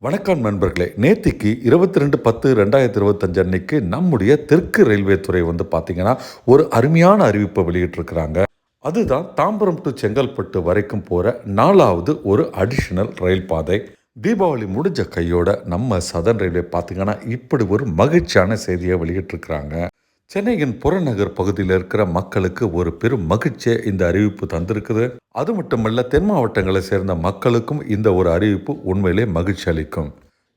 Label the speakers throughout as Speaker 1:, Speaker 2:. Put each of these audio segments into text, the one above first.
Speaker 1: வணக்கம் நண்பர்களே. நேத்திக்கு 22/10/2025 அன்னைக்கு நம்முடைய தெற்கு ரயில்வே துறை பார்த்தீங்கன்னா, ஒரு அருமையான அறிவிப்பை வெளியிட்டிருக்கிறாங்க. அதுதான் தாம்பரம் டு செங்கல்பட்டு வரைக்கும் போற 4வது ஒரு அடிஷனல் ரயில் பாதை. தீபாவளி முடிஞ்ச கையோட நம்ம சதர்ன் ரயில்வே பார்த்தீங்கன்னா, இப்படி ஒரு மகிழ்ச்சியான செய்தியை வெளியிட்டிருக்கிறாங்க. சென்னையின் புறநகர் பகுதியில் இருக்கிற மக்களுக்கு ஒரு பெரும் மகிழ்ச்சியை இந்த அறிவிப்பு தந்திருக்குது. அது மட்டுமல்ல, தென் மாவட்டங்களை சேர்ந்த மக்களுக்கும் இந்த ஒரு அறிவிப்பு உண்மையிலே மகிழ்ச்சி அளிக்கும்.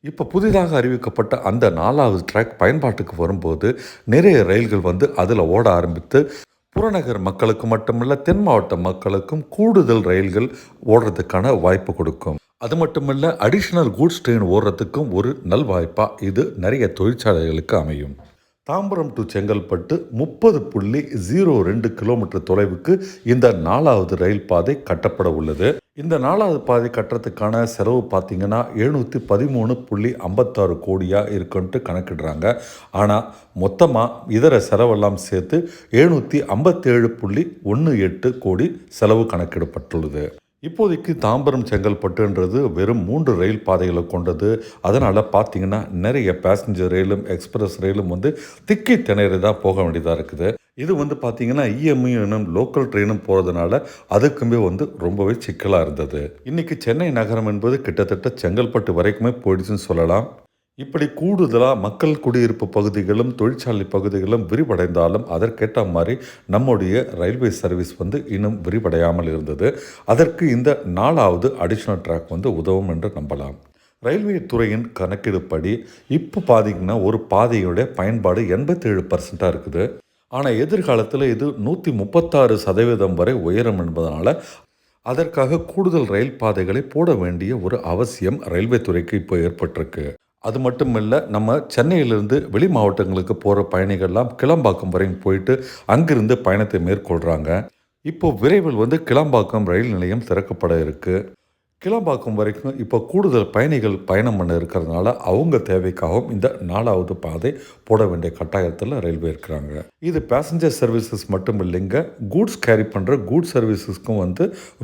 Speaker 1: இப்போ புதிதாக அறிவிக்கப்பட்ட அந்த 4வது ட்ராக் பயன்பாட்டுக்கு வரும்போது நிறைய ரயில்கள் அதில் ஓட ஆரம்பித்து புறநகர் மக்களுக்கு மட்டுமல்ல, தென் மாவட்ட மக்களுக்கும் கூடுதல் ரயில்கள் ஓடுறதுக்கான வாய்ப்பு கொடுக்கும். அது மட்டுமல்ல, அடிஷனல் கூட்ஸ் ட்ரெயின் ஓடுறதுக்கும் ஒரு நல்வாய்ப்பா இது நிறைய தொழிற்சாலைகளுக்கு அமையும். தாம்பரம் டு செங்கல்பட்டு 30.02 கிலோமீட்டர் தொலைவுக்கு இந்த 4வது ரயில் பாதை கட்டப்பட உள்ளது. இந்த 4வது பாதை கட்டுறதுக்கான செலவு பார்த்தீங்கன்னா 713.56 கோடியா இருக்குன்ட்டு கணக்கிடுறாங்க. ஆனால் மொத்தமாக இதர செலவெல்லாம் சேர்த்து 757.18 கோடி செலவு கணக்கிடப்பட்டுள்ளது. இப்போதைக்கு தாம்பரம் செங்கல்பட்டுன்றது வெறும் 3 ரயில் பாதைகளை கொண்டது. அதனால் பார்த்தீங்கன்னா நிறைய பேசஞ்சர் ரயிலும் எக்ஸ்பிரஸ் ரயிலும் திக்கி திணறி தான் போக வேண்டியதாக இருக்குது. இது பார்த்தீங்கன்னா இஎம்ஐ லோக்கல் ட்ரெயினும் போகிறதுனால அதுக்குமே ரொம்பவே சிக்கலாக இருந்தது. இன்றைக்கி சென்னை நகரம் என்பது கிட்டத்தட்ட செங்கல்பட்டு வரைக்குமே போயிடுச்சுன்னு சொல்லலாம். இப்படி கூடுதலாக மக்கள் குடியிருப்பு பகுதிகளும் தொழிற்சாலை பகுதிகளும் விரிவடைந்தாலும் அதற்கேற்ற மாதிரி நம்முடைய ரயில்வே சர்வீஸ் இன்னும் விரிவடையாமல் இருந்தது. அதற்கு இந்த 4வது அடிஷனல் ட்ராக் உதவும் என்று நம்பலாம். ரயில்வே துறையின் கணக்கெடுப்படி இப்போ பார்த்தீங்கன்னா ஒரு பாதையுடைய பயன்பாடு 87% இருக்குது. ஆனால் எதிர்காலத்தில் இது 136% வரை உயரும் என்பதனால அதற்காக கூடுதல் ரயில் பாதைகளை போட வேண்டிய ஒரு அவசியம் ரயில்வே துறைக்கு இப்போ ஏற்பட்டிருக்கு. அது மட்டும் இல்லை, நம்ம சென்னையிலிருந்து வெளி மாவட்டங்களுக்கு போகிற பயணிகள்லாம் கிளம்பாக்கம் வரையும் போயிட்டு அங்கிருந்து பயணத்தை மேற்கொள்கிறாங்க. இப்போ விரைவில் கிளம்பாக்கம் ரயில் நிலையம் திறக்கப்பட இருக்குது. கிளம்பாக்கம் வரைக்கும் இப்போ கூடுதல் பயணிகள் பயணம் பண்ண இருக்கிறதுனால அவங்க தேவைக்காகவும் இந்த 4வது பாதை போட வேண்டிய கட்டாயத்தில் ரயில்வே இருக்கிறாங்க. இது பேசஞ்சர் சர்வீசஸ் மட்டும் இல்லைங்க, கூட்ஸ் கேரி பண்ணுற கூட்ஸ் சர்வீசஸ்க்கும்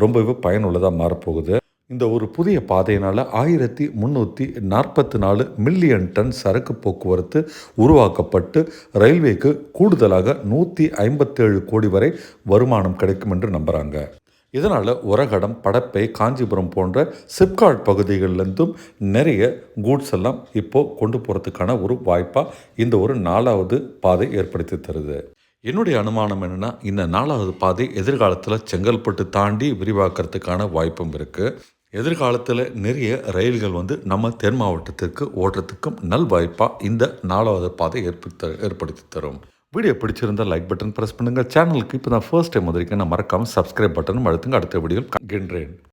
Speaker 1: ரொம்பவே பயனுள்ளதாக மாறப்போகுது. இந்த ஒரு புதிய பாதையினால் 1344 மில்லியன் டன் சரக்கு போக்குவரத்து உருவாக்கப்பட்டு ரயில்வேக்கு கூடுதலாக 157 கோடி வரை வருமானம் கிடைக்கும் என்று நம்புகிறாங்க. இதனால் உரகடம், படப்பை, காஞ்சிபுரம் போன்ற சிப்காட் பகுதிகளிலிருந்தும் நிறைய கூட்ஸ் எல்லாம் இப்போது கொண்டு போகிறதுக்கான ஒரு வாய்ப்பாக இந்த ஒரு 4வது பாதை ஏற்படுத்தி தருது. என்னுடைய அனுமானம் என்னென்னா, இந்த 4வது பாதை எதிர்காலத்தில் செங்கல்பட்டு தாண்டி விரிவாக்கிறதுக்கான வாய்ப்பும் இருக்குது. எதிர்காலத்தில் நிறைய ரயில்கள் நம்ம தென் மாவட்டத்திற்கு ஓடுறதுக்கும் நல்வாய்ப்பாக இந்த 4வது பாதை ஏற்படுத்தி தரும். வீடியோ பிடிச்சிருந்தால் லைக் பட்டன் ப்ரெஸ் பண்ணுங்கள். சேனலுக்கு இப்போ நான் ஃபர்ஸ்ட் டைம் வந்திருக்கேன், நான் மறக்காமல் சப்ஸ்கிரைப் பட்டனும் அழுத்துங்க. அடுத்த வீடியோவில் காண்கிறேன்.